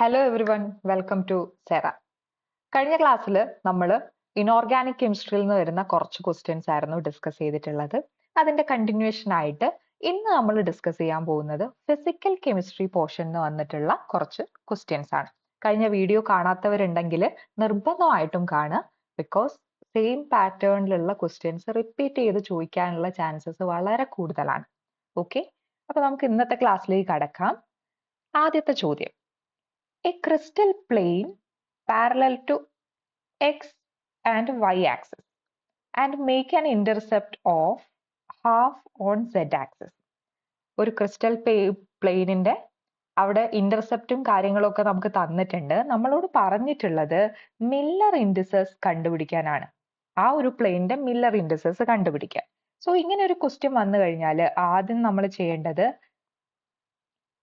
Hello everyone, welcome to സെറ. കഴിഞ്ഞ ക്ലാസ്സിൽ നമ്മൾ ഇനോർഗാനിക് കെമിസ്ട്രിയിൽ നിന്ന് വരുന്ന കുറച്ച് ക്വസ്റ്റ്യൻസ് ആയിരുന്നു ഡിസ്കസ് ചെയ്തിട്ടുള്ളത്. അതിന്റെ കണ്ടിന്യൂഷൻ ആയിട്ട് ഇന്ന് നമ്മൾ ഡിസ്കസ് ചെയ്യാൻ പോകുന്നത് ഫിസിക്കൽ കെമിസ്ട്രി പോർഷനിൽ വന്നിട്ടുള്ള കുറച്ച് ക്വസ്റ്റ്യൻസ് ആണ്. കഴിഞ്ഞ വീഡിയോ കാണാത്തവരുണ്ടെങ്കിൽ നിർബന്ധമായിട്ടും കാണുക. ബിക്കോസ് സെയിം പാറ്റേണിലുള്ള ക്വസ്റ്റ്യൻസ് റിപ്പീറ്റ് ചെയ്ത് ചോദിക്കാനുള്ള ചാൻസസ് വളരെ കൂടുതലാണ്. ഓക്കെ, അപ്പൊ നമുക്ക് ഇന്നത്തെ ക്ലാസ്സിലേക്ക് കടക്കാം. ആദ്യത്തെ ചോദ്യം: a crystal plane parallel to x and y axis and make an intercept of half on z axis. ഒരു ക്രിസ്റ്റൽ പ്ലെയിനിന്റെ അവിടെ ഇന്റർസെപ്റ്റും കാര്യങ്ങളും ഒക്കെ നമുക്ക് തന്നിട്ടുണ്ട്. നമ്മളോട് പറഞ്ഞിട്ടുള്ളത് മില്ലർ ഇൻഡിസസ് കണ്ടുപിടിക്കാനാണ്. ആ ഒരു പ്ലെയിനിന്റെ മില്ലർ ഇൻഡിസസ് കണ്ടുപിടിക്കാൻ. സോ ഇങ്ങനെ ഒരു ക്വസ്റ്റ്യൻ വന്നു കഴിഞ്ഞാൽ ആദ്യം നമ്മൾ ചെയ്യേണ്ടത്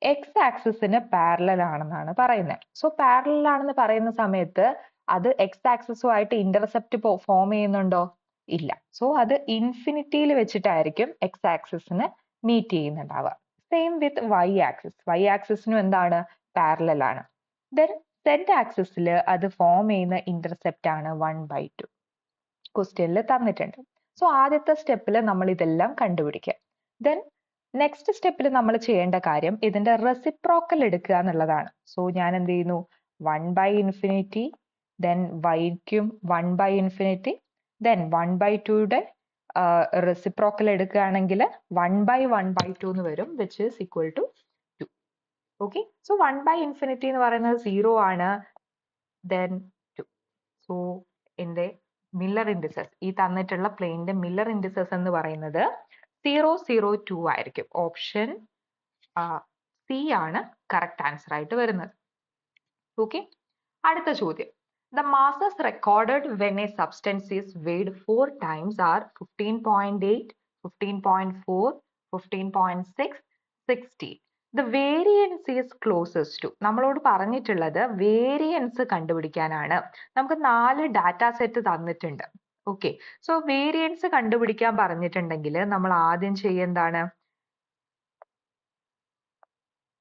എക്സ് ആക്സിസിന് പാരലൽ ആണെന്നാണ് പറയുന്നത്. സോ പാരലൽ ആണെന്ന് പറയുന്ന സമയത്ത് അത് എക്സ് ആക്സിസുമായിട്ട് ഇന്റർസെപ്റ്റ് ഫോം ചെയ്യുന്നുണ്ടോ? ഇല്ല. സോ അത് ഇൻഫിനിറ്റിയിൽ വെച്ചിട്ടായിരിക്കും എക്സ് ആക്സിസിന് മീറ്റ് ചെയ്യുന്നുണ്ടാവുക. Same with Y axis. Y ആക്സിസിനും എന്താണ്? പാരലൽ ആണ്. ദെൻ സെഡ് ആക്സിസിൽ അത് ഫോം ചെയ്യുന്ന ഇന്റർസെപ്റ്റ് ആണ് 1/2. ക്വസ്റ്റ്യനിൽ തന്നിട്ടുണ്ട്. സോ ആദ്യത്തെ സ്റ്റെപ്പിൽ നമ്മൾ ഇതെല്ലാം കണ്ടുപിടിക്കുക. ദെൻ നെക്സ്റ്റ് സ്റ്റെപ്പിൽ നമ്മൾ ചെയ്യേണ്ട കാര്യം ഇതിന്റെ റെസിപ്രോക്കൽ എടുക്കുക എന്നുള്ളതാണ്. സോ ഞാൻ എന്ത് ചെയ്യുന്നു? 1/∞, ദെൻ വൈക്കും 1/∞, ദെൻ 1/2യുടെ റെസിപ്രോക്കൽ എടുക്കുകയാണെങ്കിൽ 1/1/2 എന്ന് വരും, which is equal to 2. Okay, so 1/∞ എന്ന് പറയുന്നത് 0 ആണ്, ദെൻ 2. സോ എന്റെ മില്ലർ ഇൻഡിസസ്, ഈ തന്നിട്ടുള്ള പ്ലെയിനിന്റെ മില്ലർ ഇൻഡിസസ് എന്ന് പറയുന്നത് 0, 0, 2 ആയിരിക്കും. ഓപ്ഷൻ സി ആണ് കറക്റ്റ് ആൻസർ ആയിട്ട് വരുന്നത്. ഓക്കെ, അടുത്ത ചോദ്യം: The masses recorded when a substance is weighed 4 times are 15.8, 15.4, 15.6, 16. The variance is closest to. നമ്മളോട് പറഞ്ഞിട്ടുള്ളത് വേരിയൻസ് കണ്ടുപിടിക്കാനാണ്. നമുക്ക് 4 ഡാറ്റാ സെറ്റ് തന്നിട്ടുണ്ട്. ഓക്കെ, സോ വേരിയൻസ് കണ്ടുപിടിക്കാൻ പറഞ്ഞിട്ടുണ്ടെങ്കിൽ നമ്മൾ ആദ്യം എന്താണ്?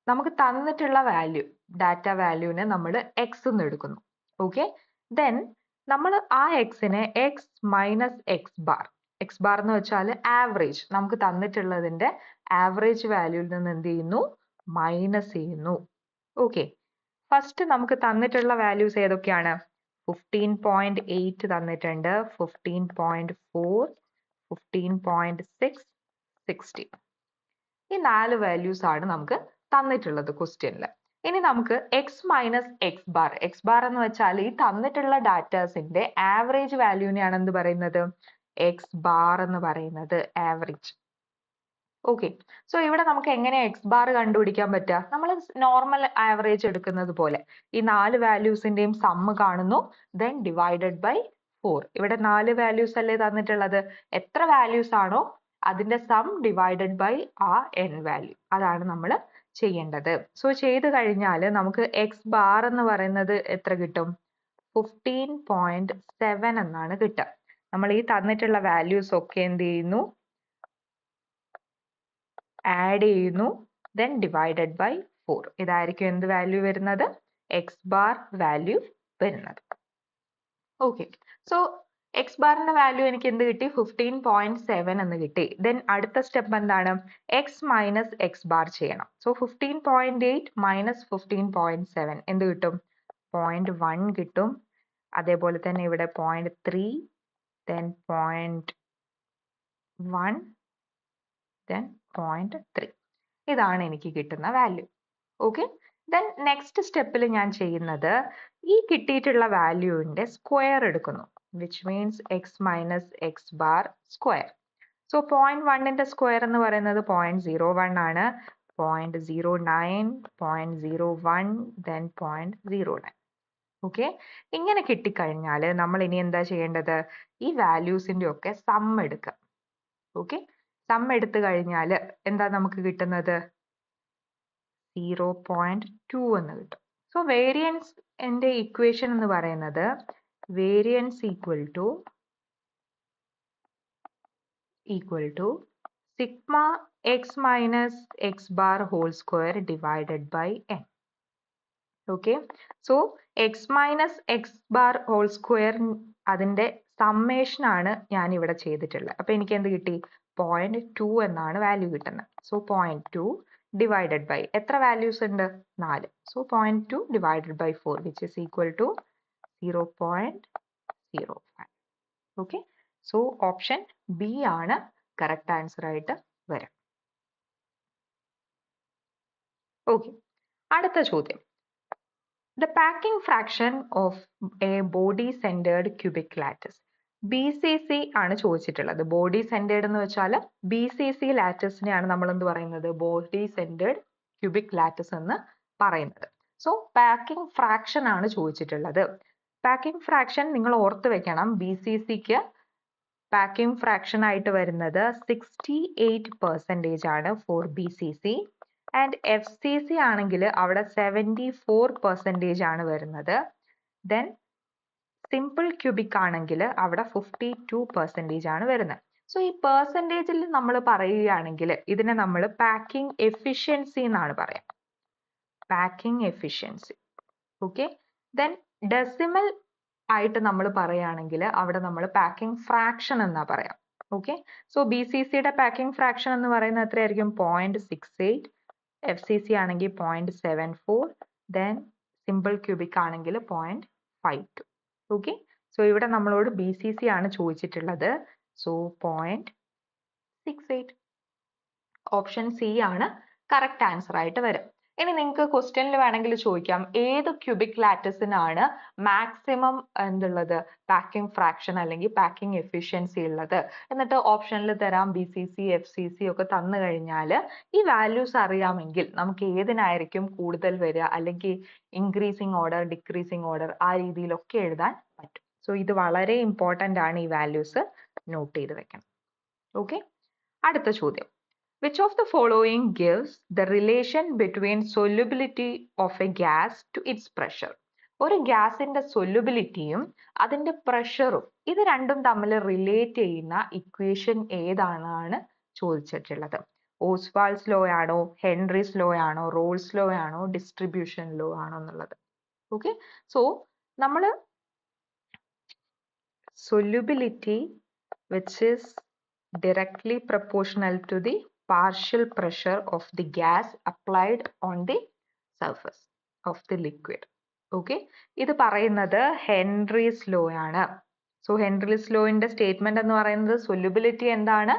നമുക്ക് തന്നിട്ടുള്ള വാല്യൂ, ഡാറ്റ വാല്യൂവിനെ നമ്മൾ എക്സ് എന്ന് എടുക്കുന്നു. ഓക്കെ, ദെൻ നമ്മൾ ആ എക്സിനെ X minus X bar, X bar എന്ന് വെച്ചാൽ ആവറേജ്, നമുക്ക് തന്നിട്ടുള്ളതിന്റെ ആവറേജ് വാല്യൂവിൽ നിന്ന് എന്ത് ചെയ്യുന്നു? മൈനസ് ചെയ്യുന്നു. ഓക്കെ, ഫസ്റ്റ് നമുക്ക് തന്നിട്ടുള്ള വാല്യൂസ് ഏതൊക്കെയാണ്? 15.8 തന്നിട്ടുണ്ട്, 15.4, 15.6, 16. ഈ 4 വാല്യൂസ് ആണ് നമുക്ക് തന്നിട്ടുള്ളത് ക്വസ്റ്റ്യനിൽ. ഇനി നമുക്ക് X minus X bar, X bar എന്ന് വെച്ചാൽ ഈ തന്നിട്ടുള്ള ഡാറ്റാസിന്റെ ആവറേജ് വാല്യൂവിനെയാണ് എന്ത് പറയുന്നത്? എക്സ് ബാർ എന്ന് പറയുന്നത് ആവറേജ്. ഓക്കെ, സോ ഇവിടെ നമുക്ക് എങ്ങനെയാ എക്സ് ബാർ കണ്ടുപിടിക്കാൻ പറ്റുക? നമ്മൾ നോർമൽ ആവറേജ് എടുക്കുന്നത് പോലെ ഈ 4 വാല്യൂസിന്റെയും സമ്മ് കാണുന്നു, ദെൻ ഡിവൈഡഡ് ബൈ 4. ഇവിടെ 4 വാല്യൂസ് അല്ലേ തന്നിട്ടുള്ളത്? എത്ര വാല്യൂസ് ആണോ അതിന്റെ സം ഡിവൈഡഡ് ബൈ ആ n വാല്യൂ, അതാണ് നമ്മൾ ചെയ്യേണ്ടത്. സോ ചെയ്ത് കഴിഞ്ഞാൽ നമുക്ക് എക്സ് ബാർ എന്ന് പറയുന്നത് എത്ര കിട്ടും? 15.7 എന്നാണ് കിട്ടുക. നമ്മൾ ഈ തന്നിട്ടുള്ള വാല്യൂസ് ഒക്കെ എന്ത് ചെയ്യുന്നു? ആഡ് ചെയ്യുന്നു, ദെൻ ഡിവൈഡഡ് ബൈ 4. ഇതായിരിക്കും എന്ത് വാല്യൂ വരുന്നത്? എക്സ് ബാർ വാല്യൂ വരുന്നത്. ഓക്കെ, സോ എക്സ് ബാറിന്റെ വാല്യൂ എനിക്ക് എന്ത് കിട്ടി? 15.7 എന്ന് കിട്ടി. ദെൻ അടുത്ത സ്റ്റെപ്പ് എന്താണ്? എക്സ് മൈനസ് എക്സ് ബാർ ചെയ്യണം. സോ 15.8 മൈനസ് 15.7 എന്ത് കിട്ടും? 0.1 കിട്ടും. അതേപോലെ തന്നെ ഇവിടെ 0.3, ദെൻ 0.1, ദെൻ 0.3. ഇതാണ് എനിക്ക് കിട്ടുന്ന വാല്യൂ. ഓക്കെ, ദെൻ നെക്സ്റ്റ് സ്റ്റെപ്പിൽ ഞാൻ ചെയ്യുന്നത് ഈ കിട്ടിയിട്ടുള്ള വാല്യൂവിന്റെ സ്ക്വയർ എടുക്കുന്നു, which means X minus X bar square. So 0.1ന്റെ സ്ക്വയർ എന്ന് പറയുന്നത് 0.01 ആണ്, 0.09, 0.01, ദെൻ 0.09. ഓക്കെ, ഇങ്ങനെ കിട്ടിക്കഴിഞ്ഞാൽ നമ്മൾ ഇനി എന്താ ചെയ്യേണ്ടത്? ഈ വാല്യൂസിന്റെ ഒക്കെ സം എടുക്കുക. ഓക്കെ, സം എടുത്തു കഴിഞ്ഞാൽ എന്താ നമുക്ക് കിട്ടുന്നത്? 0.2 എന്ന് കിട്ടും. സോ വേരിയൻസ് എന്റെ ഇക്വേഷൻ എന്ന് പറയുന്നത് variance equal to sigma x minus X bar whole square divided by n. Okay, so x minus X bar whole square അതിന്റെ സമ്മേഷൻ ആണ് ഞാൻ ഇവിടെ ചെയ്തിട്ടുള്ളത്. അപ്പൊ എനിക്ക് എന്ത് കിട്ടി? 0.2 എന്നാണ് വാല്യൂ കിട്ടുന്നത്. സോ 0.2 ഡിവൈഡഡ് ബൈ എത്ര വാല്യൂസ് ഉണ്ട്? 4. So 0.2 divided by 4 which is equal to 0.05. Okay, so option B ആണ് കറക്റ്റ് ആൻസർ ആയിട്ട് വരാം. ഓക്കെ, അടുത്ത ചോദ്യം. The packing fraction of a body centered cubic lattice. BCC ആണ് ചോദിച്ചിട്ടുള്ളത്. ബോഡി സെന്റേർഡ് എന്ന് വെച്ചാൽ BCC ലാറ്റിസിനെയാണ് നമ്മൾ എന്ത് പറയുന്നത്? ബോഡി സെന്റേർഡ് ക്യൂബിക് ലാറ്റിസ് എന്ന് പറയുന്നത്. സോ പാക്കിംഗ് ഫ്രാക്ഷൻ ആണ് ചോദിച്ചിട്ടുള്ളത്. പാക്കിംഗ് ഫ്രാക്ഷൻ നിങ്ങൾ ഓർത്ത് വെക്കണം. BCCക്ക് പാക്കിംഗ് ഫ്രാക്ഷൻ ആയിട്ട് വരുന്നത് 68% ആണ് ഫോർ BCC. ആൻഡ് FCC ആണെങ്കിൽ അവിടെ 74% ആണ് വരുന്നത്. ദെൻ സിമ്പിൾ ക്യൂബിക് ആണെങ്കിൽ അവിടെ 52% ആണ് വരുന്നത്. സോ ഈ പെർസെൻറ്റേജിൽ നമ്മൾ പറയുകയാണെങ്കിൽ ഇതിനെ നമ്മൾ പാക്കിംഗ് എഫിഷ്യൻസി എന്നാണ് പറയാം. Packing efficiency. Okay, then decimal ആയിട്ട് നമ്മൾ പറയുകയാണെങ്കിൽ അവിടെ നമ്മൾ പാക്കിംഗ് ഫ്രാക്ഷൻ എന്നാ പറയാം. ഓക്കെ, സോ BCCയുടെ പാക്കിംഗ് ഫ്രാക്ഷൻ എന്ന് പറയുന്നത് എത്രയായിരിക്കും? 0.68. FCC ആണെങ്കിൽ 0.74. ദെൻ സിമ്പിൾ ക്യൂബിക് ആണെങ്കിൽ 0.52. ഓക്കെ, സോ ഇവിടെ നമ്മളോട് BCC ആണ് ചോദിച്ചിട്ടുള്ളത്. സോ 0.68. ഓപ്ഷൻ സി ആണ് കറക്റ്റ് ആൻസർ ആയിട്ട് വരും. ഇനി നിങ്ങൾക്ക് ക്വസ്റ്റ്യനിൽ വേണമെങ്കിൽ ചോദിക്കാം ഏത് ക്യൂബിക് ലാറ്റിസിനാണ് മാക്സിമം എന്തുള്ളത്? പാക്കിംഗ് ഫ്രാക്ഷൻ അല്ലെങ്കിൽ പാക്കിംഗ് എഫിഷ്യൻസി ഉള്ളത്. എന്നിട്ട് ഓപ്ഷനിൽ തരാം BCC, FCC ഒക്കെ തന്നു കഴിഞ്ഞാൽ ഈ വാല്യൂസ് അറിയാമെങ്കിൽ നമുക്ക് ഏതിനായിരിക്കും കൂടുതൽ വരിക, അല്ലെങ്കിൽ ഇൻക്രീസിങ് ഓർഡർ, ഡിക്രീസിങ് ഓർഡർ, ആ രീതിയിലൊക്കെ എഴുതാൻ പറ്റും. സോ ഇത് വളരെ ഇമ്പോർട്ടന്റ് ആണ്. ഈ വാല്യൂസ് നോട്ട് ചെയ്ത് വെക്കണം. ഓക്കെ, അടുത്ത ചോദ്യം. Which of the following gives the relation between solubility of a gas to its pressure? ഒരു ഗ്യാസിന്റെ സൊല്യൂബിലിറ്റിയും അതിന്റെ പ്രഷറും ഇത് രണ്ടും തമ്മിൽ റിലേറ്റ് ചെയ്യുന്ന ഇക്വേഷൻ ഏതാണെന്നാണ് ചോദിച്ചിട്ടുള്ളത്. ഓസ്വാൾഡ്സ് ലോ ആണോ, ഹെൻറീസ് ലോ ആണോ, റോൾസ് ലോ ആണോ, ഡിസ്ട്രിബ്യൂഷൻ ലോ ആണോ എന്നുള്ളത്. ഓക്കെ, സോ നമ്മൾ solubility which is directly proportional to the partial pressure of the gas applied on the surface of the liquid. Okay, ഇത് പറയുന്നത് ഹെൻറീസ് ലോ ആണ്. So Henry's ലോന്റെ statement എന്ന് പറയുന്നത് solubility എന്താണ്?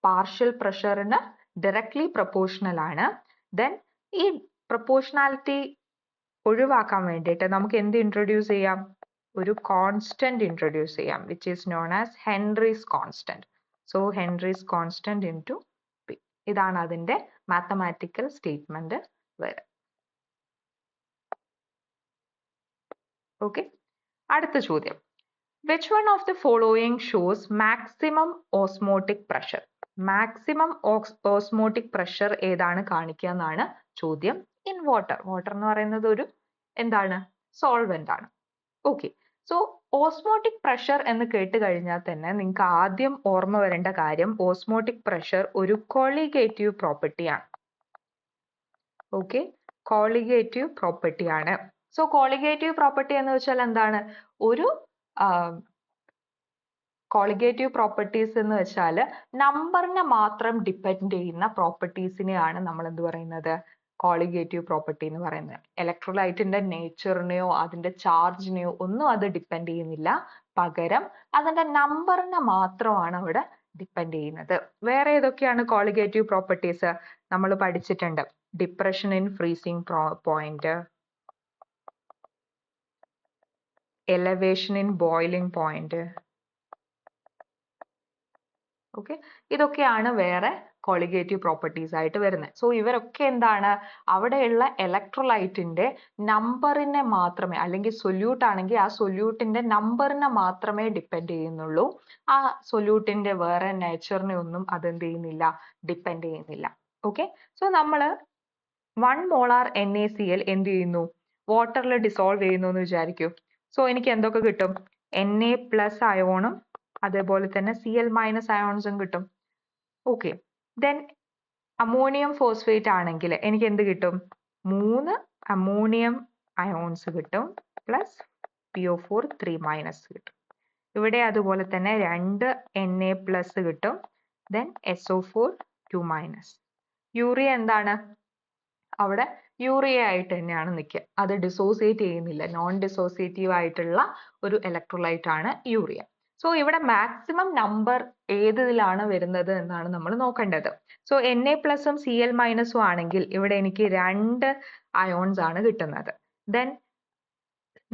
പാർഷ്യൽ പ്രഷറിന് ഡയറക്ട്ലി പ്രൊപ്പോർഷണൽ ആണ്. Then ഈ proportionality ഒഴിവാക്കാൻ വേണ്ടിയിട്ട് നമുക്ക് എന്ത് ഇൻട്രൊഡ്യൂസ് ചെയ്യാം? ഒരു കോൺസ്റ്റന്റ് ഇൻട്രൊഡ്യൂസ് ചെയ്യാം which is known as Henry's constant. So Henry's constant into P. ഇതാണ് അതിന്റെ മാത്തമാറ്റിക്കൽ സ്റ്റേറ്റ്മെന്റ് വരെ. ഓക്കെ, അടുത്ത ചോദ്യം. Which one of the following shows maximum osmotic pressure? Maximum osmotic pressure ഏതാണ് കാണിക്കുക എന്നാണ് ചോദ്യം. In water. വാട്ടർ എന്ന് പറയുന്നത് ഒരു എന്താണ്? സോൾവെന്റ് ആണ്. ഓക്കെ, സോ ഓസ്മോട്ടിക് പ്രഷർ എന്ന് കേട്ട് കഴിഞ്ഞാൽ തന്നെ നിങ്ങൾക്ക് ആദ്യം ഓർമ്മ വരേണ്ട കാര്യം ഓസ്മോട്ടിക് പ്രഷർ ഒരു കോളിഗേറ്റീവ് പ്രോപ്പർട്ടി ആണ്. ഓക്കെ, കോളിഗേറ്റീവ് പ്രോപ്പർട്ടി ആണ്. സോ കോളിഗേറ്റീവ് പ്രോപ്പർട്ടി എന്ന് വെച്ചാൽ എന്താണ്? ഒരു കോളിഗേറ്റീവ് പ്രോപ്പർട്ടീസ് എന്ന് വെച്ചാൽ നമ്പറിനെ മാത്രം ഡിപ്പെൻഡ് ചെയ്യുന്ന പ്രോപ്പർട്ടീസിനെയാണ് നമ്മൾ എന്ത് പറയുന്നത്? കോളിഗേറ്റീവ് പ്രോപ്പർട്ടി എന്ന് പറയുന്നത്. ഇലക്ട്രോലൈറ്റിന്റെ നേച്ചറിനെയോ അതിന്റെ ചാർജിനെയോ ഒന്നും അത് ഡിപ്പെൻഡ് ചെയ്യുന്നില്ല. പകരം അതിന്റെ നമ്പറിനെ മാത്രമാണ് അവിടെ ഡിപ്പെൻഡ് ചെയ്യുന്നത്. വേറെ ഏതൊക്കെയാണ് കോളിഗേറ്റീവ് പ്രോപ്പർട്ടീസ്? നമ്മൾ പഠിച്ചിട്ടുണ്ട്. Depression in freezing point, elevation in boiling point. Okay, ഇതൊക്കെയാണ് വേറെ കോളിഗേറ്റീവ് പ്രോപ്പർട്ടീസ് ആയിട്ട് വരുന്നത്. സോ ഇവരൊക്കെ എന്താണ്? അവിടെയുള്ള ഇലക്ട്രോലൈറ്റിന്റെ നമ്പറിനെ മാത്രമേ, അല്ലെങ്കിൽ സൊല്യൂട്ട് ആണെങ്കിൽ ആ സൊല്യൂട്ടിന്റെ നമ്പറിനെ മാത്രമേ ഡിപ്പെൻഡ് ചെയ്യുന്നുള്ളൂ. ആ സൊല്യൂട്ടിന്റെ വേറെ നേച്ചറിനെ ഒന്നും അതെന്ത് ചെയ്യുന്നില്ല? ഡിപ്പെൻഡ് ചെയ്യുന്നില്ല. ഓക്കെ, സോ നമ്മൾ 1 മോളാർ NaCl എന്ത് ചെയ്യുന്നു? വാട്ടറിൽ ഡിസോൾവ് ചെയ്യുന്നു എന്ന് വിചാരിക്കൂ. സോ എനിക്ക് എന്തൊക്കെ കിട്ടും? Na+ അയോണും അതേപോലെ തന്നെ Cl- അയോൺസും കിട്ടും. ഓക്കെ, ദെൻ അമോണിയം ഫോസ്ഫേറ്റ് ആണെങ്കിൽ എനിക്ക് എന്ത് കിട്ടും? 3 അമോണിയം അയോൺസ് കിട്ടും പ്ലസ് PO4 3- കിട്ടും. ഇവിടെ അതുപോലെ തന്നെ 2 Na+ കിട്ടും, then SO4 2-. യൂറിയ എന്താണ്? അവിടെ യൂറിയ ആയിട്ട് തന്നെയാണ് നിൽക്കുക, അത് ഡിസോസിയേറ്റ് ചെയ്യുന്നില്ല, നോൺ ഡിസോസിയേറ്റീവ് ആയിട്ടുള്ള ഒരു ഇലക്ട്രോലൈറ്റ് ആണ് യൂറിയ. സോ ഇവിടെ മാക്സിമം നമ്പർ ഏതിലാണ് വരുന്നത് എന്നാണ് നമ്മൾ നോക്കേണ്ടത്. സോ Na+ഉം Cl- ആണെങ്കിൽ ഇവിടെ എനിക്ക് 2 അയോൺസ് ആണ് കിട്ടുന്നത്. ദെൻ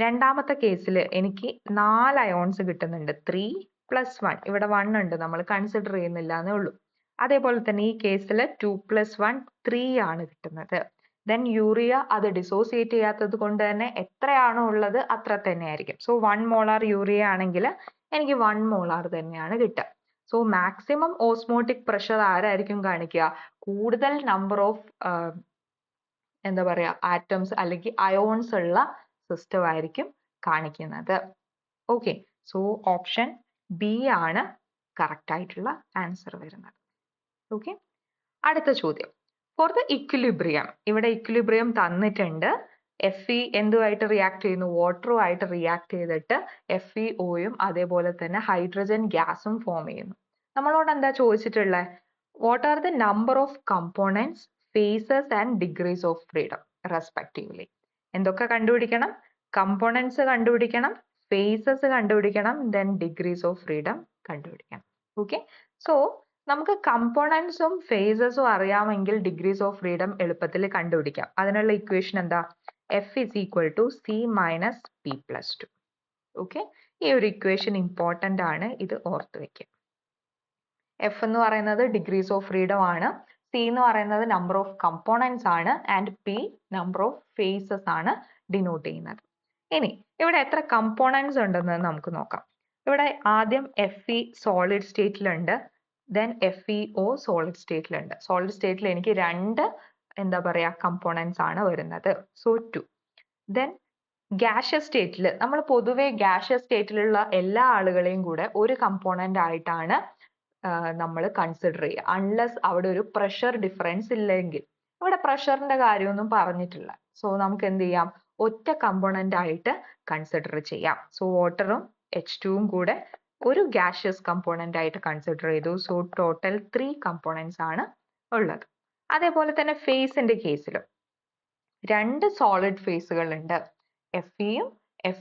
രണ്ടാമത്തെ കേസിൽ എനിക്ക് 4 അയോൺസ് കിട്ടുന്നുണ്ട്, 3+1. ഇവിടെ 1 ഉണ്ട്, നമ്മൾ കൺസിഡർ ചെയ്യുന്നില്ല എന്നേ ഉള്ളൂ. അതേപോലെ തന്നെ ഈ കേസിൽ 2+1 3 ആണ് കിട്ടുന്നത്. ദെൻ യൂറിയ അത് ഡിസോസിയേറ്റ് ചെയ്യാത്തത് കൊണ്ട് തന്നെ എത്രയാണോ ഉള്ളത് അത്ര തന്നെ ആയിരിക്കും. സോ 1 മോളാർ യൂറിയ ആണെങ്കിൽ എനിക്ക് 1 മോളാർ തന്നെയാണ് കിട്ടുക. സോ മാക്സിമം ഓസ്മോട്ടിക് പ്രഷർ ആരായിരിക്കും കാണിക്കുക? കൂടുതൽ നമ്പർ ഓഫ് എന്താ പറയാ ആറ്റംസ് അല്ലെങ്കിൽ അയോൺസ് ഉള്ള സിസ്റ്റം ആയിരിക്കും കാണിക്കുന്നത്. ഓക്കെ, സോ ഓപ്ഷൻ ബി ആണ് കറക്റ്റ് ആയിട്ടുള്ള ആൻസർ വരുന്നത്. ഓക്കെ, അടുത്ത ചോദ്യം. ഫോർ ദ ഇക്വിലിബ്രിയം, ഇവിടെ ഇക്വിലിബ്രിയം തന്നിട്ടുണ്ട്. Fe എന്തുമായിട്ട് റിയാക്ട് ചെയ്യുന്നു? വാട്ടറുമായിട്ട് റിയാക്ട് ചെയ്തിട്ട് FeOയും അതേപോലെ തന്നെ ഹൈഡ്രജൻ ഗ്യാസും ഫോം ചെയ്യുന്നു. നമ്മളോട് എന്താ ചോദിച്ചിട്ടുള്ളത്? What are the number of components, phases and degrees of freedom respectively? എന്തൊക്കെ കണ്ടുപിടിക്കണം? കമ്പോണൻസ് കണ്ടുപിടിക്കണം, ഫേസസ് കണ്ടുപിടിക്കണം, ദെൻ ഡിഗ്രീസ് ഓഫ് ഫ്രീഡം കണ്ടുപിടിക്കണം. ഓക്കെ, സോ നമുക്ക് കമ്പോണൻസും ഫേസസും അറിയാമെങ്കിൽ ഡിഗ്രീസ് ഓഫ് ഫ്രീഡം എളുപ്പത്തിൽ കണ്ടുപിടിക്കാം. അതിനുള്ള ഇക്വേഷൻ എന്താ? F is equal to C minus P plus 2. Okay, ഈ ഒരു ഇക്വേഷൻ ഇമ്പോർട്ടന്റ് ആണ്, ഇത് ഓർത്ത് വെക്കുക. F എന്ന് പറയുന്നത് ഡിഗ്രീസ് ഓഫ് ഫ്രീഡം ആണ്, C എന്ന് പറയുന്നത് നമ്പർ ഓഫ് കമ്പോണൻസ് ആണ്, and P number of phases ആണ് ഡിനോട്ട് ചെയ്യുന്നത്. ഇനി ഇവിടെ എത്ര കമ്പോണൻസ് ഉണ്ടെന്ന് നമുക്ക് നോക്കാം. ഇവിടെ ആദ്യം Fe സോളിഡ് സ്റ്റേറ്റിലുണ്ട്, ദെൻ FeO സോളിഡ് സ്റ്റേറ്റിലുണ്ട്. സോളിഡ് സ്റ്റേറ്റിൽ എനിക്ക് 2 എന്താ പറയാ കമ്പോണൻസ് ആണ് വരുന്നത്, സോ 2. ദെൻ ഗ്യാഷ്യസ് സ്റ്റേറ്റിൽ നമ്മൾ പൊതുവെ ഗ്യാഷ്യസ് സ്റ്റേറ്റിലുള്ള എല്ലാ ആളുകളെയും കൂടെ ഒരു കമ്പോണന്റ് ആയിട്ടാണ് നമ്മൾ കൺസിഡർ ചെയ്യുക, അൺലെസ് അവിടെ ഒരു പ്രഷർ ഡിഫറൻസ് ഇല്ലെങ്കിൽ. ഇവിടെ പ്രഷറിന്റെ കാര്യമൊന്നും പറഞ്ഞിട്ടില്ല, സോ നമുക്ക് എന്ത് ചെയ്യാം? ഒറ്റ കമ്പോണന്റ് ആയിട്ട് കൺസിഡർ ചെയ്യാം. സോ വാട്ടറും H2ഉം കൂടെ ഒരു ഗ്യാഷ്യസ് കമ്പോണന്റ് ആയിട്ട് കൺസിഡർ ചെയ്തു. സോ ടോട്ടൽ 3 കമ്പോണൻസ് ആണ് ഉള്ളത്. അതേപോലെ തന്നെ ഫേസിന്റെ കേസിലും 2 സോളിഡ് ഫേസുകൾ ഉണ്ട്, Feയും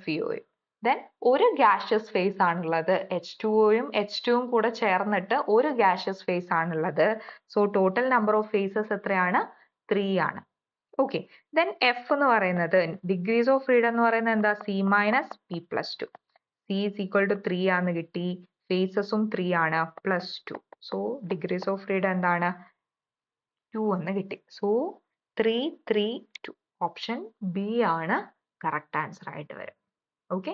FeOയും. ദെൻ ഒരു ഗ്യാഷ്യസ് ഫേസ് ആണുള്ളത്, H2Oയും H2ഉം കൂടെ ചേർന്നിട്ട് ഒരു ഗ്യാഷ്യസ് ഫേസ് ആണുള്ളത്. So total number of phases എത്രയാണ്? 3 ആണ്. ഓക്കെ, ദെൻ F എന്ന് പറയുന്നത് ഡിഗ്രീസ് ഓഫ് ഫ്രീഡം എന്ന് പറയുന്നത് എന്താ? C minus P plus 2. C is equal to 3 ആണെന്ന് കിട്ടി, ഫേസസും 3 ആണ്, plus 2. So degrees of freedom എന്താണ്? 2 എന്ന് കിട്ടി. സോ 3 3 2, ഓപ്ഷൻ ബി ആണ് കറക്റ്റ് ആൻസർ ആയിട്ട് വരും. ഓക്കെ,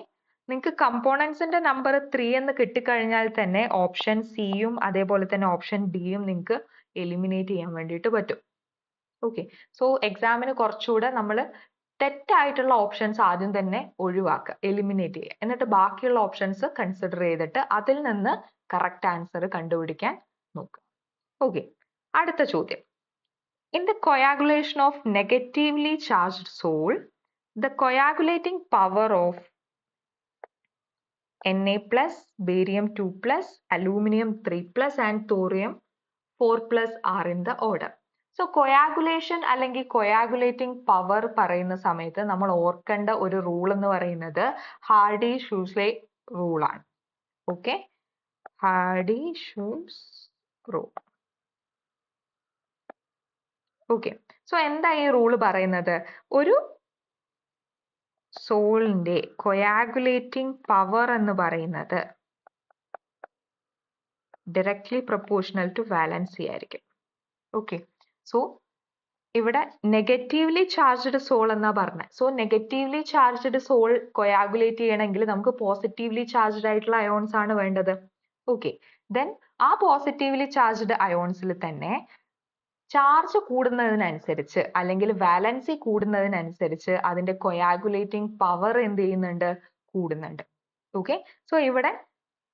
നിങ്ങൾക്ക് കമ്പോണൻസിന്റെ നമ്പർ 3 എന്ന് കിട്ടിക്കഴിഞ്ഞാൽ തന്നെ ഓപ്ഷൻ സിയും അതേപോലെ തന്നെ ഓപ്ഷൻ ഡിയും നിങ്ങൾക്ക് എലിമിനേറ്റ് ചെയ്യാൻ വേണ്ടിയിട്ട് പറ്റും. ഓക്കെ, സോ എക്സാമിന് കുറച്ചുകൂടെ നമ്മൾ തെറ്റായിട്ടുള്ള ഓപ്ഷൻസ് ആദ്യം തന്നെ ഒഴിവാക്കുക, എലിമിനേറ്റ് ചെയ്യുക, എന്നിട്ട് ബാക്കിയുള്ള ഓപ്ഷൻസ് കൺസിഡർ ചെയ്തിട്ട് അതിൽ നിന്ന് കറക്റ്റ് ആൻസർ കണ്ടുപിടിക്കാൻ നോക്കുക. ഓക്കെ, അടുത്ത ചോദ്യം. In the coagulation of negatively charged sole, the coagulating power of Na+, barium 2+, aluminum 3+, and thorium 4+ are in the order. So coagulation അല്ലെങ്കിൽ coagulating power പറയുന്ന സമയത്ത് നമ്മൾ ഓർക്കേണ്ട ഒരു റൂൾ എന്ന് പറയുന്നത് ഹാർഡി-ഷൂസ്ലെ റൂൾ ആണ്. Okay, hardy-shoes rule. Okay, so എന്താ ഈ റൂൾ പറയുന്നത്? ഒരു സോളിന്റെ കൊയാഗുലേറ്റിംഗ് പവർ എന്ന് പറയുന്നത് ഡയറക്ട്ലി പ്രൊപ്പോർഷണൽ ടു വാലൻസി ആയിരിക്കും. ഓക്കെ, സോ ഇവിടെ നെഗറ്റീവ്ലി ചാർജ്ഡ് സോൾ എന്നാ പറഞ്ഞത്. So negatively charged sol coagulate ചെയ്യണമെങ്കിൽ നമുക്ക് പോസിറ്റീവ്ലി ചാർജ്ഡ് ആയിട്ടുള്ള അയോൺസ് ആണ് വേണ്ടത്. ഓക്കെ, ദെൻ ആ പോസിറ്റീവ്ലി ചാർജ്ഡ് അയോൺസിൽ തന്നെ ചാർജ് കൂടുന്നതിനനുസരിച്ച് അല്ലെങ്കിൽ വാലൻസി കൂടുന്നതിനനുസരിച്ച് അതിന്റെ കൊയാഗുലേറ്റിംഗ് പവർ എന്ത് ചെയ്യുന്നുണ്ട്? കൂടുന്നുണ്ട്. ഓക്കെ, സോ ഇവിടെ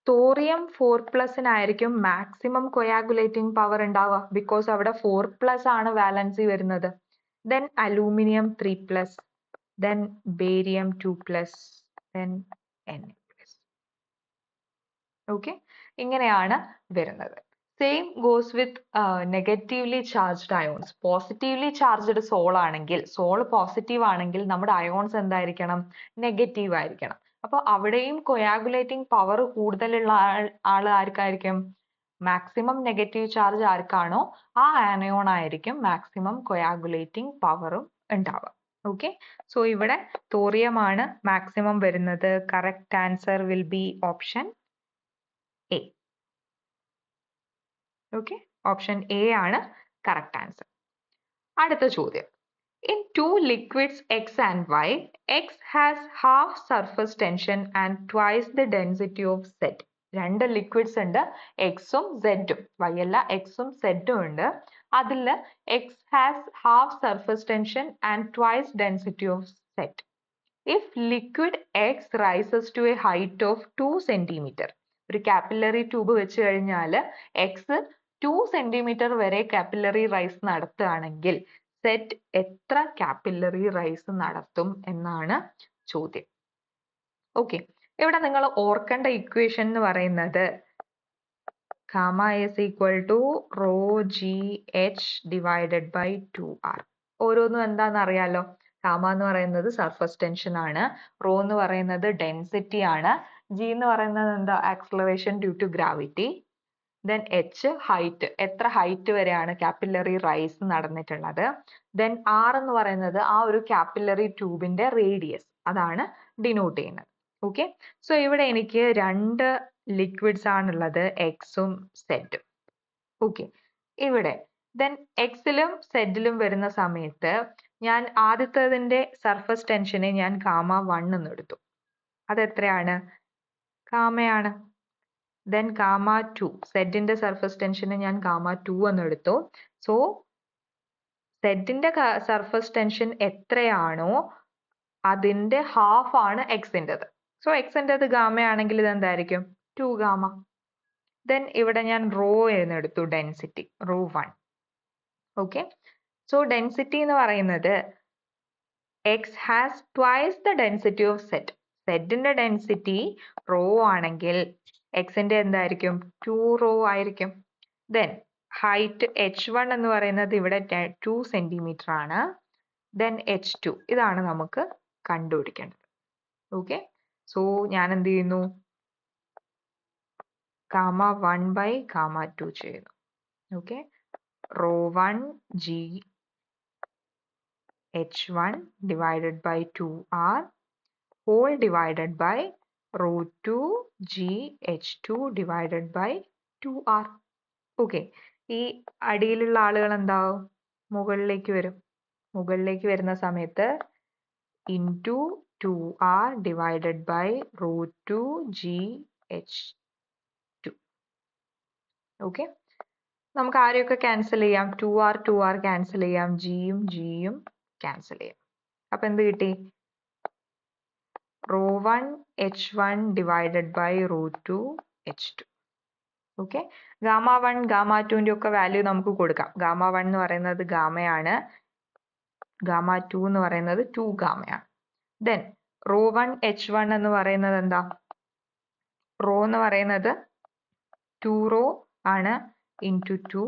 തോറിയം 4+ ആയിരിക്കും മാക്സിമം കൊയാഗുലേറ്റിംഗ് പവർ ഉണ്ടാവുക, ബിക്കോസ് അവിടെ 4+ ആണ് വാലൻസി വരുന്നത്. then aluminium 3+, then barium 2+, then Na+. Okay, ഇങ്ങനെയാണ് വരുന്നത്. Same goes with negatively charged ions. Positively charged sol ആണെങ്കിൽ, സോൾ പോസിറ്റീവ് ആണെങ്കിൽ നമ്മുടെ അയോൺസ് എന്തായിരിക്കണം? നെഗറ്റീവ് ആയിരിക്കണം. അപ്പോൾ അവിടെയും കൊയാഗുലേറ്റിംഗ് പവർ കൂടുതലുള്ള ആൾ ആർക്കായിരിക്കും? മാക്സിമം നെഗറ്റീവ് ചാർജ് ആർക്കാണോ ആ ആനയോൺ ആയിരിക്കും മാക്സിമം കൊയാഗുലേറ്റിംഗ് പവറും ഉണ്ടാവുക. ഓക്കെ, സോ ഇവിടെ തോറിയമാണ് മാക്സിമം വരുന്നത്. Correct answer will be option A. Okay, option A ആണ് കറക്റ്റ് ആൻസർ. അടുത്ത ചോദ്യം. In two liquids X and Y, X has half surface tension and twice the density of Z. രണ്ട് liquids ഉണ്ട്, എക്സും സെഡും. Y അല്ല, എക്സും സെഡും ഉണ്ട്. അതിൽ X has half surface tension and twice density of Z. If liquid X rises to a height of 2 centimeter, ഒരു capillary tube വെച്ച് കഴിഞ്ഞാൽ എക്സ് 2 സെന്റിമീറ്റർ വരെ കാപ്പിലറി റൈസ് നടത്തുകയാണെങ്കിൽ സെറ്റ് എത്ര കാപ്പിലറി റൈസ് നടത്തും എന്നാണ് ചോദ്യം. ഓക്കെ, ഇവിടെ നിങ്ങൾ ഓർക്കേണ്ട ഇക്വേഷൻ എന്ന് പറയുന്നത് gamma is equal to rho g h divided by 2r. ഓരോന്നും എന്താണെന്ന് അറിയാലോ. ഗാമ എന്ന് പറയുന്നത് സർഫസ് ടെൻഷൻ ആണ്, റോ എന്ന് പറയുന്നത് ഡെൻസിറ്റി ആണ്, ജി എന്ന് പറയുന്നത് എന്താ? Acceleration due to gravity. Then H height, എത്ര ഹൈറ്റ് വരെയാണ് കാപ്പിലറി റൈസ് നടന്നിട്ടുള്ളത്. ദെൻ ആർ എന്ന് പറയുന്നത് ആ ഒരു കാപ്പിലറി ട്യൂബിന്റെ റേഡിയസ്, അതാണ് ഡിനോട്ട് ചെയ്യുന്നത്. ഓക്കെ, സോ ഇവിടെ എനിക്ക് രണ്ട് ലിക്വിഡ്സ് ആണുള്ളത്, എക്സും സെഡും. ഓക്കെ, ഇവിടെ ദെൻ എക്സിലും സെഡിലും വരുന്ന സമയത്ത് ഞാൻ ആദ്യത്തതിന്റെ സർഫസ് ടെൻഷനെ ഞാൻ ഗാമ 1 എന്ന് എടുത്തു. അതെത്രയാണ്? ഗാമയാണ്. ദെൻ ഗാമ 2, സെഡിന്റെ സർഫസ് ടെൻഷന് ഞാൻ ഗാമ 2 എന്ന് എടുത്തു. സോ സെഡിന്റെ സർഫസ് ടെൻഷൻ എത്രയാണോ അതിന്റെ ഹാഫ് ആണ് എക്സിൻ്റെത്. സോ എക്സിൻ്റെത് ഗാമയാണെങ്കിൽ ഇത് എന്തായിരിക്കും? 2 ഗാമ. ദെൻ ഇവിടെ ഞാൻ റോ എന്ന് എടുത്തു, density rho 1. Okay, so density എന്ന് പറയുന്നത് X has twice the density of Z. സെഡിന്റെ ഡെൻസിറ്റി റോ ആണെങ്കിൽ എക്സിന്റെ എന്തായിരിക്കും? 2 റോ ആയിരിക്കും. ദെൻ ഹൈറ്റ് h1 എന്ന് പറയുന്നത് ഇവിടെ 2 സെന്റിമീറ്റർ ആണ്. ദെൻ h2, ഇതാണ് നമുക്ക് കണ്ടുപിടിക്കേണ്ടത്. ഓക്കെ, സോ ഞാൻ എന്ത് ചെയ്യുന്നു? ഗാമ 1 ബൈ ഗാമ 2 ചെയ്യുന്നു. Okay, rho 1 g h1 divided by 2r whole divided by rho 2 g h2 divided by 2r. Okay, ഈ അടിയിലുള്ള ആളുകൾ എന്താവും? മുകളിലേക്ക് വരും. മുകളിലേക്ക് വരുന്ന സമയത്ത് into 2r divided by rho 2 g h2. Okay, നമുക്ക് ആരെയൊക്കെ ക്യാൻസൽ ചെയ്യാം? 2r ക്യാൻസൽ ചെയ്യാം, ജിയും ജിയും ക്യാൻസൽ ചെയ്യാം. അപ്പൊ എന്ത് കിട്ടി? Rho 1 h1 divided by rho 2 h2. ഓക്കെ, ഗാമ 1 ഗാമ 2ന്റെ ഒക്കെ വാല്യൂ നമുക്ക് കൊടുക്കാം. ഗാമ 1 എന്ന് പറയുന്നത് ഗാമയാണ്, ഗാമ 2 എന്ന് പറയുന്നത് 2 ഗാമയാണ്. ദെൻ റോ 1 h1 എന്ന് പറയുന്നത് എന്താ? റോ എന്ന് പറയുന്നത് 2 റോ ആണ്, ഇൻറ്റു 2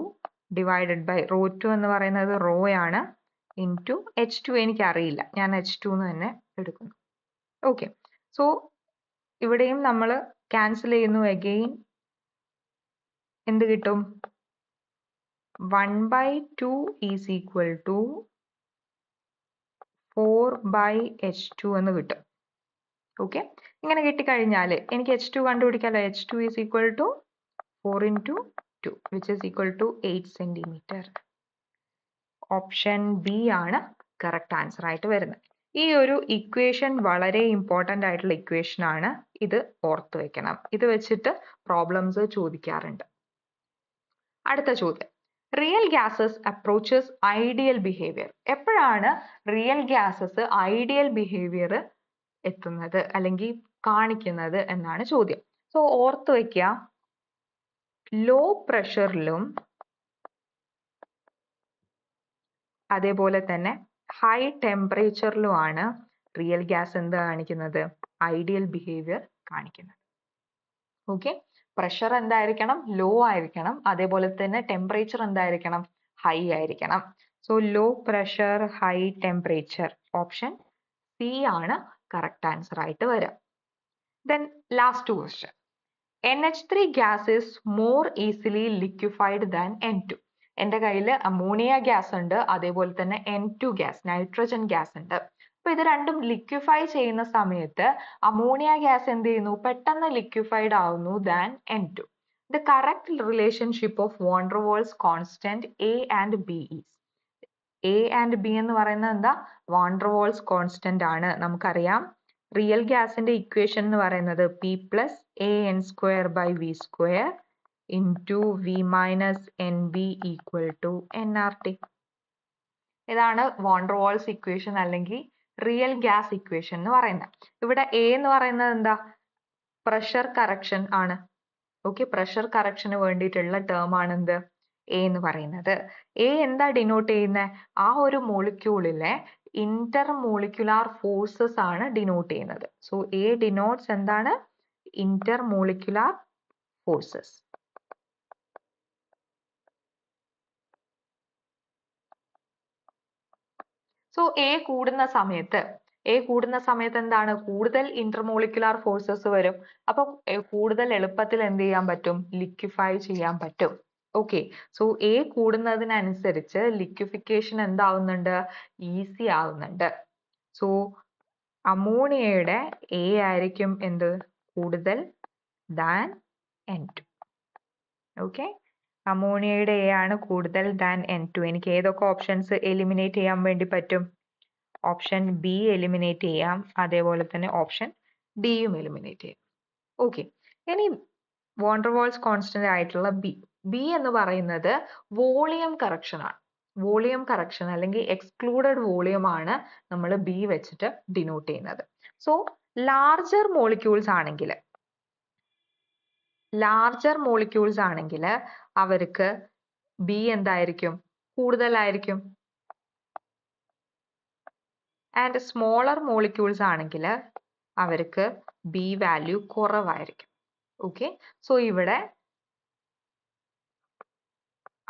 ഡിവൈഡഡ് ബൈ റോ 2 എന്ന് പറയുന്നത് റോ ആണ്, ഇൻറ്റു h2 എനിക്ക് അറിയില്ല, ഞാൻ h2 എന്ന് തന്നെ എടുക്കുന്നു. ഓക്കെ, സോ ഇവിടെയും നമ്മൾ ക്യാൻസൽ ചെയ്യുന്നു. അഗെയിൻ എന്ത് കിട്ടും? 1/2 ഈസ് ഈക്വൽ ടു 4/h2 എന്ന് കിട്ടും. ഓക്കെ, ഇങ്ങനെ കിട്ടിക്കഴിഞ്ഞാൽ എനിക്ക് h2 കണ്ടുപിടിക്കാമല്ലോ. h2 is equal to 4 into 2 which is equal to 8 centimeter. Option B ആണ് കറക്റ്റ് ആൻസർ ആയിട്ട് വരുന്നത്. ഈ ഒരു ഇക്വേഷൻ വളരെ ഇമ്പോർട്ടൻ്റ് ആയിട്ടുള്ള ഇക്വേഷൻ ആണ്. ഇത് ഓർത്ത് വെക്കണം. ഇത് വെച്ചിട്ട് പ്രോബ്ലംസ് ചോദിക്കാറുണ്ട്. അടുത്ത ചോദ്യം. Real gases approaches ideal behaviour. എപ്പോഴാണ് റിയൽ ഗ്യാസസ് ഐഡിയൽ ബിഹേവിയർ എത്തുന്നത് അല്ലെങ്കിൽ കാണിക്കുന്നത് എന്നാണ് ചോദ്യം. സോ ഓർത്ത് വെക്കുക, ലോ പ്രഷറിലും അതേപോലെ തന്നെ ഹൈ ടെമ്പറേച്ചറിലുമാണ് റിയൽ ഗ്യാസ് എന്ത് കാണിക്കുന്നത്, ഐഡിയൽ ബിഹേവിയർ കാണിക്കുന്നത്. ഓക്കെ, പ്രഷർ എന്തായിരിക്കണം, ലോ ആയിരിക്കണം. അതേപോലെ തന്നെ ടെമ്പറേച്ചർ എന്തായിരിക്കണം, ഹൈ ആയിരിക്കണം. So low pressure high temperature, option C ആണ് കറക്റ്റ് ആൻസർ ആയിട്ട് വരിക. Then last question, NH3 gas is more easily liquefied than N2. എൻ്റെ കയ്യിൽ അമോണിയ ഗ്യാസ് ഉണ്ട്, അതേപോലെ തന്നെ N2 ഗ്യാസ്, നൈട്രജൻ ഗ്യാസ് ഉണ്ട്. അപ്പൊ ഇത് രണ്ടും ലിക്വിഫൈ ചെയ്യുന്ന സമയത്ത് അമോണിയ ഗ്യാസ് എന്ത് ചെയ്യുന്നു, പെട്ടെന്ന് ലിക്വിഫൈഡ് ആവുന്നു than N2. The correct relationship of van der Waals constant A and B is. A and B എന്ന് പറയുന്നത് എന്താ, വാൻ ഡെർ വാൾസ് കോൺസ്റ്റന്റ് ആണ്. നമുക്കറിയാം റിയൽ ഗ്യാസിന്റെ ഇക്വേഷൻ എന്ന് പറയുന്നത് P plus AN²/V² into V minus NB equal to nRT. ഇതാണ് van der Waals equation അല്ലെങ്കിൽ റിയൽ ഗ്യാസ് ഇക്വേഷൻ എന്ന് പറയുന്നത്. ഇവിടെ A എന്ന് പറയുന്നത് എന്താ, പ്രഷർ കറക്ഷൻ ആണ്. ഓക്കെ, പ്രഷർ കറക്ഷന് വേണ്ടിയിട്ടുള്ള ടേം ആണ് എന്ത്, A എന്ന് പറയുന്നത്. A എന്താ ഡിനോട്ട് ചെയ്യുന്നത്, ആ ഒരു മോളിക്യൂളിലെ ഇന്റർ മോളിക്യുലാർ ഫോഴ്സസ് ആണ് ഡിനോട്ട് ചെയ്യുന്നത്. സോ A ഡിനോട്ട്സ് എന്താണ്, Inter molecular forces. So A കൂടുന്ന സമയത്ത് എന്താണ്, കൂടുതൽ ഇന്റർമോളിക്കുലാർ ഫോഴ്സസ് വരും. അപ്പൊ കൂടുതൽ എളുപ്പത്തിൽ എന്ത് ചെയ്യാൻ പറ്റും, ലിക്വിഫൈ ചെയ്യാൻ പറ്റും. ഓക്കെ, സോ A കൂടുന്നതിനനുസരിച്ച് ലിക്വിഫിക്കേഷൻ എന്താവുന്നുണ്ട്, ഈസി ആവുന്നുണ്ട്. സോ അമോണിയയുടെ A ആയിരിക്കും എന്ത്, കൂടുതൽ ദാൻ N2. ഓക്കെ, അമോണിയയുടെ A ആണ് കൂടുതൽ ദാൻ N2. എനിക്ക് ഏതൊക്കെ ഓപ്ഷൻസ് എലിമിനേറ്റ് ചെയ്യാൻ വേണ്ടി പറ്റും, ഓപ്ഷൻ ബി എലിമിനേറ്റ് ചെയ്യാം, അതേപോലെ തന്നെ ഓപ്ഷൻ ഡിയും എലിമിനേറ്റ് ചെയ്യാം. ഓക്കെ, ഇനി വാൻ ഡെർ വാൾസ് കോൺസ്റ്റന്റ് ആയിട്ടുള്ള ബി എന്ന് പറയുന്നത് വോളിയം കറക്ഷൻ ആണ്. വോളിയം കറക്ഷൻ അല്ലെങ്കിൽ എക്സ്ക്ലൂഡഡ് വോളിയം ആണ് നമ്മൾ ബി വെച്ചിട്ട് ഡിനോട്ട് ചെയ്യുന്നത്. സോ ലാർജർ മോളിക്യൂൾസ് ആണെങ്കിൽ അവർക്ക് ബി എന്തായിരിക്കും, കൂടുതലായിരിക്കും. ആൻഡ് സ്മോളർ മോളിക്യൂൾസ് ആണെങ്കിൽ അവർക്ക് ബി വാല്യൂ കുറവായിരിക്കും. ഓക്കെ, സോ ഇവിടെ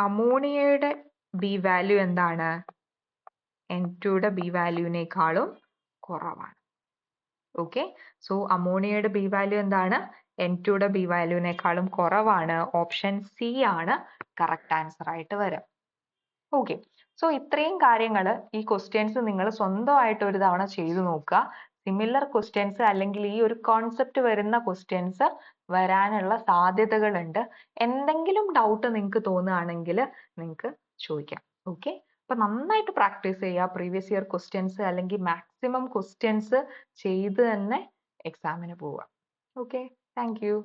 അമോണിയയുടെ ബി വാല്യൂ എന്താണ്, N2യുടെ ബി വാല്യൂവിനേക്കാളും കുറവാണ്. ഓക്കെ, സോ അമോണിയയുടെ ബി വാല്യൂ എന്താണ്, N2യുടെ ബി വാല്യൂവിനേക്കാളും കുറവാണ്. ഓപ്ഷൻ സി ആണ് കറക്റ്റ് ആൻസർ ആയിട്ട് വരിക. ഓക്കെ, സോ ഇത്രയും കാര്യങ്ങൾ ഈ ക്വസ്റ്റ്യൻസ് നിങ്ങൾ സ്വന്തമായിട്ട് ഒരു തവണ ചെയ്തു നോക്കുക. സിമിലർ ക്വസ്റ്റ്യൻസ് അല്ലെങ്കിൽ ഈ ഒരു കോൺസെപ്റ്റ് വരുന്ന ക്വസ്റ്റ്യൻസ് വരാനുള്ള സാധ്യതകളുണ്ട്. എന്തെങ്കിലും ഡൗട്ട് നിങ്ങൾക്ക് തോന്നുകയാണെങ്കിൽ നിങ്ങൾക്ക് ചോദിക്കാം. ഓക്കെ, അപ്പൊ നന്നായിട്ട് പ്രാക്ടീസ് ചെയ്യുക. പ്രീവിയസ് ഇയർ ക്വസ്റ്റ്യൻസ് അല്ലെങ്കിൽ മാക്സിമം ക്വസ്റ്റ്യൻസ് ചെയ്ത് തന്നെ എക്സാമിന് പോവുക. Okay, thank you.